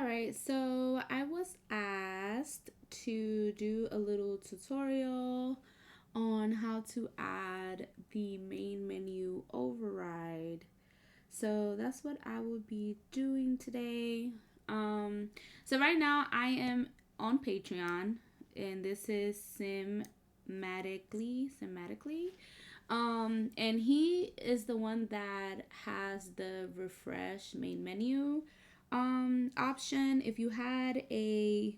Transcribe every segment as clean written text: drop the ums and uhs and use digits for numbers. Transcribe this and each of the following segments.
All right, so I was asked to do a little tutorial on how to add the main menu override. So that's what I will be doing today. So right now I am on Patreon, and this is Cinematically. And he is the one that has the refresh main menu option. If you had a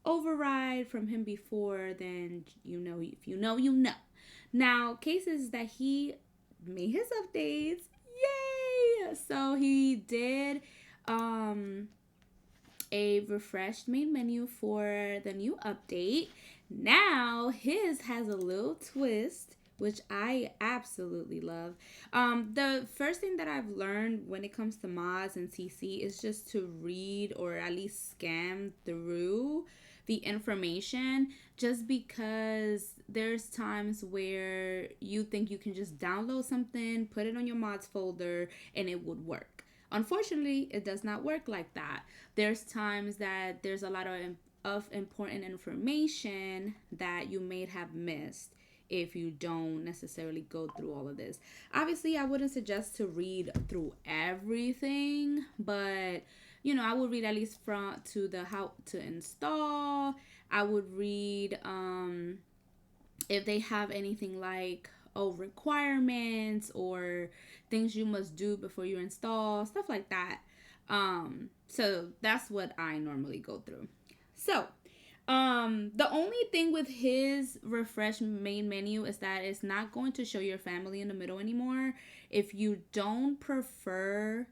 override from him before, then you know, if you know, you know. Now, cases that he made his updates, yay! So he did a refreshed main menu for the new update. Now his has a little twist, which I absolutely love. The first thing that I've learned when it comes to mods and CC is just to read or at least scan through the information, just because there's times where you think you can just download something, put it on your mods folder, and it would work. Unfortunately, it does not work like that. There's times that there's a lot of important information that you may have missed if you don't necessarily go through all of this. Obviously, I wouldn't suggest to read through everything, but I would read at least from to the how to install. I would read if they have anything like requirements or things you must do before you install, stuff like that. So that's what I normally go through. So the only thing with his refresh main menu is that it's not going to show your family in the middle anymore. If you don't prefer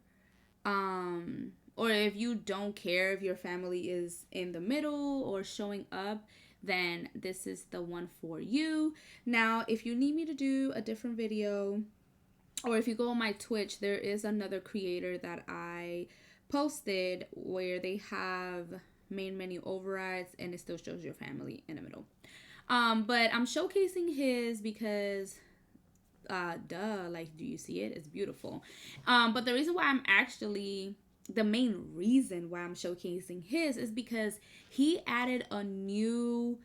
or if you don't care if your family is in the middle or showing up, then this is the one for you. Now, if you need me to do a different video, or if you go on my Twitch, there is another creator that I posted where they have main menu overrides and it still shows your family in the middle. But I'm showcasing his because like, do you see it? It's beautiful. But the reason why the main reason why I'm showcasing his is because he added a new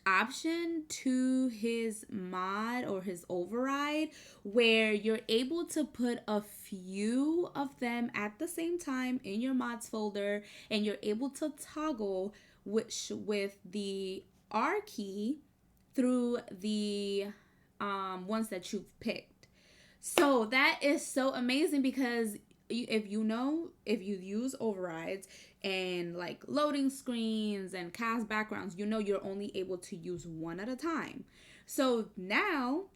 option to his mod or his override where you're able to put a few of them at the same time in your mods folder, and you're able to toggle with the R key through the ones that you've picked. So that is so amazing because if you use overrides and like loading screens and cast backgrounds, you're only able to use one at a time. So now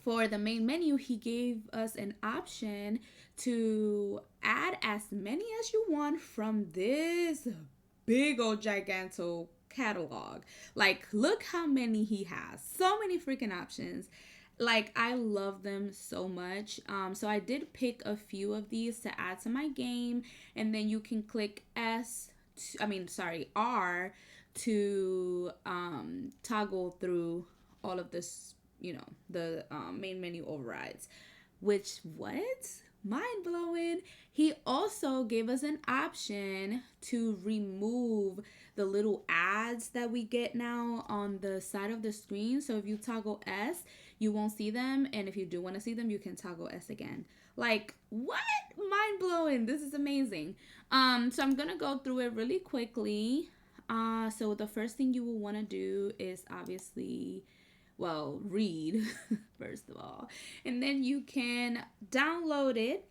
for the main menu, he gave us an option to add as many as you want from this big old giganto catalog. Like, look how many he has. So many freaking options. Like, I love them so much. So I did pick a few of these to add to my game, and then you can click R to toggle through all of this, the main menu overrides. Which, what? Mind blowing. He also gave us an option to remove the little ads that we get now on the side of the screen. So if you toggle S, you won't see them, and if you do want to see them, you can toggle S again. Like, what? Mind blowing. This is amazing. So I'm gonna go through it really quickly. So the first thing you will want to do is obviously, well, read first of all, and then you can download it.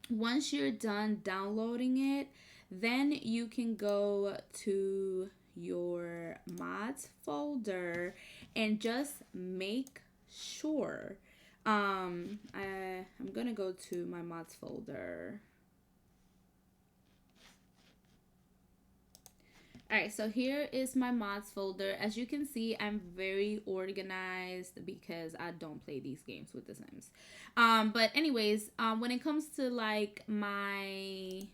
Once you're done downloading it, then you can go to your mods folder and just make sure I'm gonna go to my mods folder. Alright, so here is my mods folder. As you can see, I'm very organized because I don't play these games with The Sims. But anyways, when it comes to like my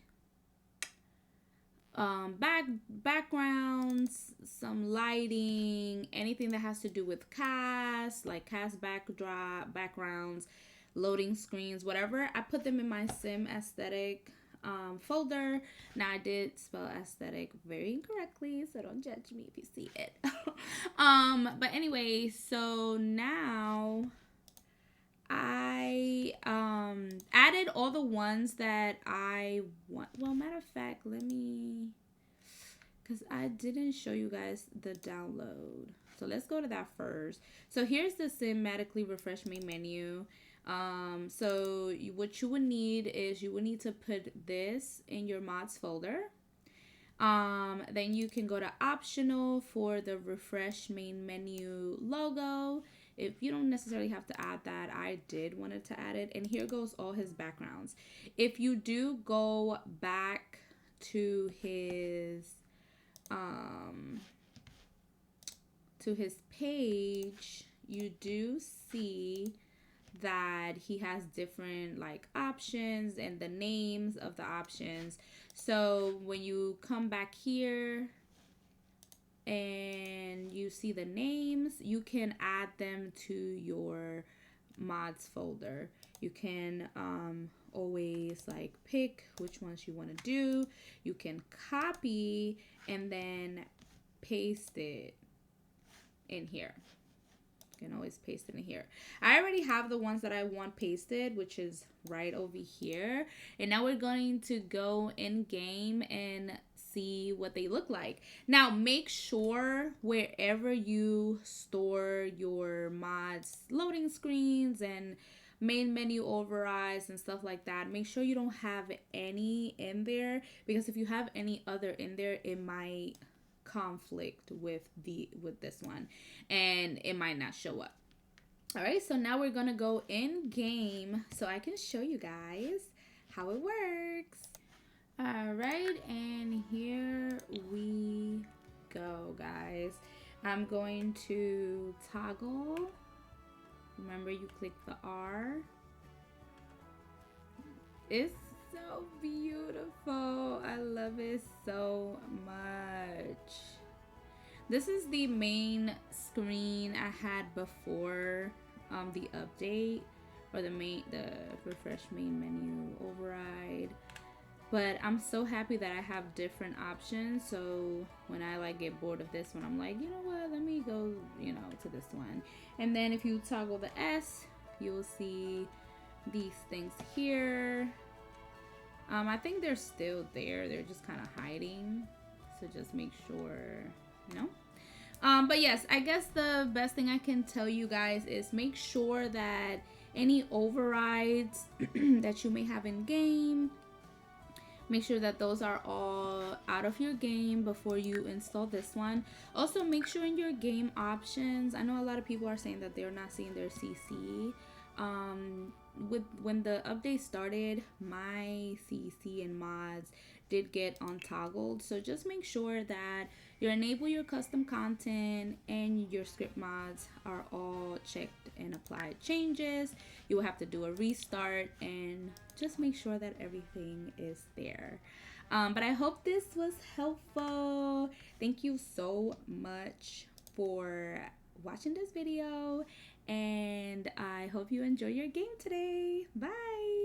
backgrounds, some lighting, anything that has to do with cast, like cast backgrounds, loading screens, whatever, I put them in my sim aesthetic folder. Now I did spell aesthetic very incorrectly, so don't judge me if you see it. But anyway, so now I added all the ones that I want. Well, matter of fact, let me, because I didn't show you guys the download. So let's go to that first. So here's the cinematically refresh main menu. So what you would need is you would need to put this in your mods folder. Then you can go to optional for the refresh main menu logo. If you don't necessarily have to add that, I did wanted to add it. And here goes all his backgrounds. If you do go back to his page, you do see that he has different like options and the names of the options. So when you come back here and you see the names, you can add them to your mods folder. You can always like pick which ones you want to do. You can copy and then paste it in here. You can always paste it in here. I already have the ones that I want pasted, which is right over here. And now we're going to go in game and see what they look like. Now make sure wherever you store your mods loading screens and main menu overrides and stuff like that, make sure you don't have any in there, because if you have any other in there, it might conflict with this one and it might not show up. All right, so now we're gonna go in game so I can show you guys how it works. All right, and here we go, guys. I'm going to toggle. Remember, you click the R. It's so beautiful. I love it so much. This is the main screen I had before the update, or the refresh main menu override. But I'm so happy that I have different options. So when I like get bored of this one, I'm like, you know what? Let me go, to this one. And then if you toggle the S, you'll see these things here. I think they're still there. They're just kind of hiding. So just make sure, But yes, I guess the best thing I can tell you guys is make sure that any overrides that you may have in game, make sure that those are all out of your game before you install this one. Also, make sure in your game options, I know a lot of people are saying that they're not seeing their CC. When the update started, my CC and mods did get untoggled. So just make sure that you enable your custom content and your script mods are all checked and applied changes. You will have to do a restart and just make sure that everything is there. But I hope this was helpful. Thank you so much for watching this video, and I hope you enjoy your game today. Bye.